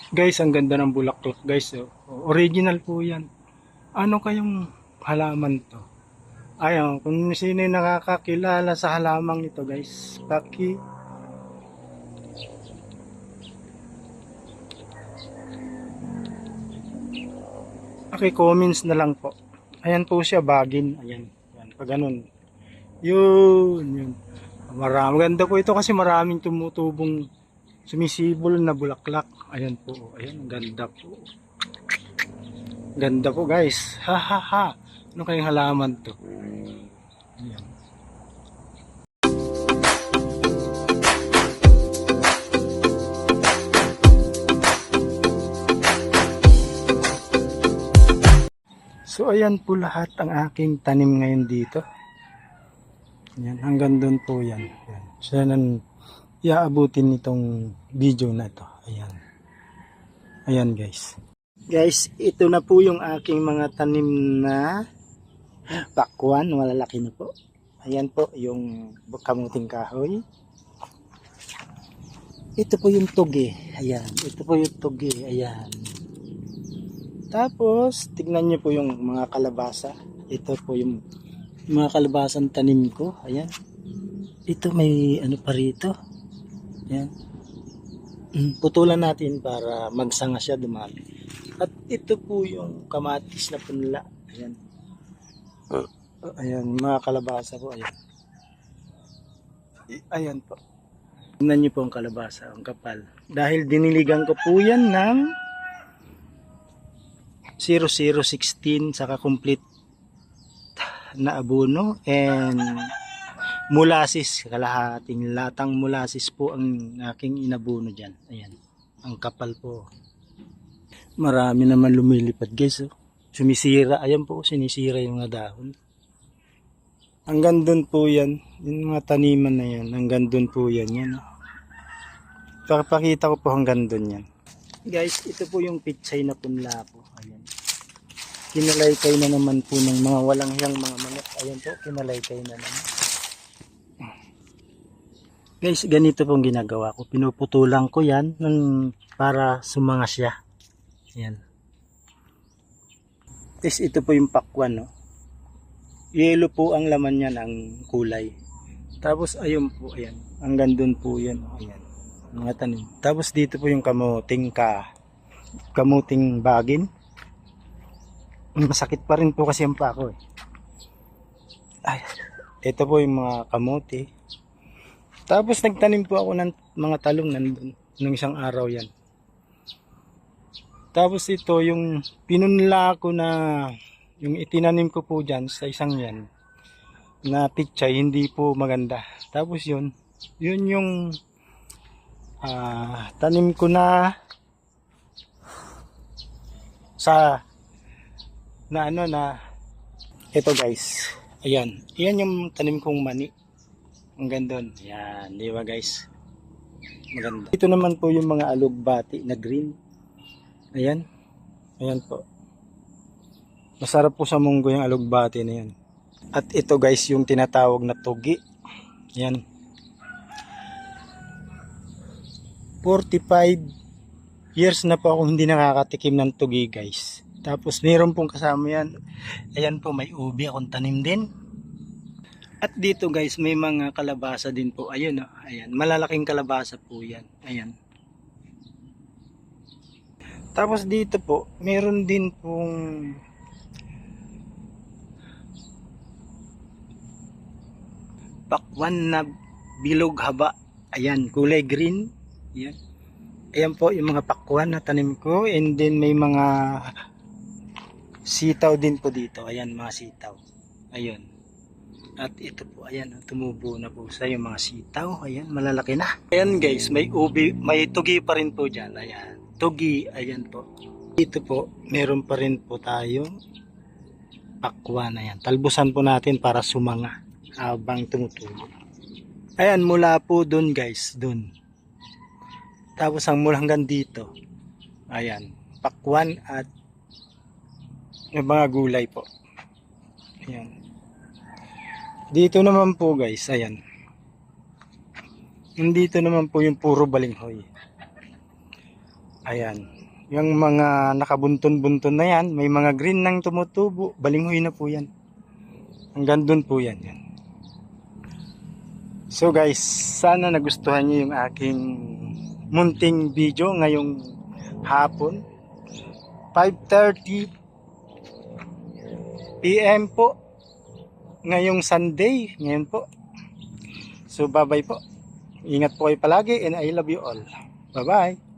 Guys, ang ganda ng bulaklak guys. Oh. Original po yan. Ano kayong halaman to? Ayun, kung sino yung nakakakilala sa halamang ito guys, paki-comments na lang po. Ayan po siya, bagin. Ayan, ayan pag ganun. Yun. Marami. Ganda po ito kasi maraming tumutubong sumisibol na bulaklak. Ayan po, ayan, ganda po. Ganda po guys. Ha ha ha. Ano kayong halaman to? Ayan. So ayan po lahat ang aking tanim ngayon dito. Ayan, hanggang doon po yan. Ayan. Siya nang iaabutin nitong video na ito. Ayan. Ayan guys. Guys, ito na po yung aking mga tanim na pakwan. Malalaki na po. Ayan po yung kamuting kahoy. Ito po yung tugi. Ayan. Ito po yung tugi. Ayan. Tapos, tignan nyo po yung mga kalabasa. Ito po yung mga kalabasan tanim ko. Ayan. Ito may ano pa rito. Ayan. Putulan natin para magsanga siya dumami. At ito po yung kamatis na punla. Ayan. Ayan, mga kalabasa po. Ayan. Ayan po. Tignan nyo po ang kalabasa, ang kapal. Dahil diniligan ko po yan ng 0016 saka complete na abono and molasses, kalahating latang molasses po ang aking inabono dyan. Ayan, ang kapal po. Marami naman lumilipad guys. Oh. Sumisira, ayan po, sinisira yung mga dahon. Hanggang doon po yan, yung mga taniman na yan, hanggang doon po yan. Yan. Pakita ko po hanggang doon yan. Guys, ito po yung pitsay na punla po. Ayan. Kinalaykay na naman po ng mga walang hiyang mga manok. Ayan po, kinalaykay na naman. Guys, ganito pong ginagawa ko. Pinuputulan ko yan para sumanga siya. Ayan. Guys, ito po yung pakwan. No? Yellow po ang laman niya ng kulay. Tapos ayun po, ayan. Hanggang doon po yan. Ayan. Mga tanim. Tapos dito po yung kamuting bagin. Masakit pa rin po kasi ang pako eh. Ay, ito po yung mga kamote. Tapos nagtanim po ako ng mga talong nandun nung isang araw yan. Tapos ito yung pinunla ko na yung itinanim ko po dyan sa isang yan na pichay, hindi po maganda. Tapos yun yung tanim ko na sa ito guys. Ayan. Ayan yung tanim kong mani. Ang ganda. Ayan. Di ba guys? Maganda. Ito naman po yung mga alugbati na green. Ayan. Ayan po. Masarap po sa munggo yung alugbati na yan. At ito guys yung tinatawag na tugi. Ayan. 45 years na po akong hindi nakakatikim ng tugi guys. Tapos meron pong kasama yan. Ayan po, may ubi akong tanim din. At dito guys, may mga kalabasa din po. Ayun, oh, ayan, malalaking kalabasa po yan. Ayan. Tapos dito po, meron din pong pakwan na bilog haba. Ayan, kulay green. Ayan. Ayan po yung mga pakwan na tanim ko. And then may mga sitaw din po dito. Ayan, mga sitaw. Ayun. At ito po, ayan, tumubo na po sa yung mga sitaw. Ayan, malalaki na. Ayan guys, may ubi, may tugi pa rin po dyan. Ayan, tugi, ayan po. Dito po, meron pa rin po tayong pakwan. Ayan, talbusan po natin para sumanga habang tumutubo. Ayan, mula po dun guys, dun. Tapos ang mula hanggang dito. Ayan, pakwan at yung mga gulay po. Ayan. Dito naman po guys, ayan. Dito naman po yung puro balinghoy. Ayan. Yung mga nakabunton-bunton na yan, may mga green nang tumutubo. Balinghoy na po yan. Hanggang dun po yan. Yan. So guys, sana nagustuhan niyo yung aking munting video ngayong hapon. 5:30 PM po. Ngayong Sunday. Ngayon po. So bye-bye po. Ingat po kayo palagi and I love you all. Bye-bye.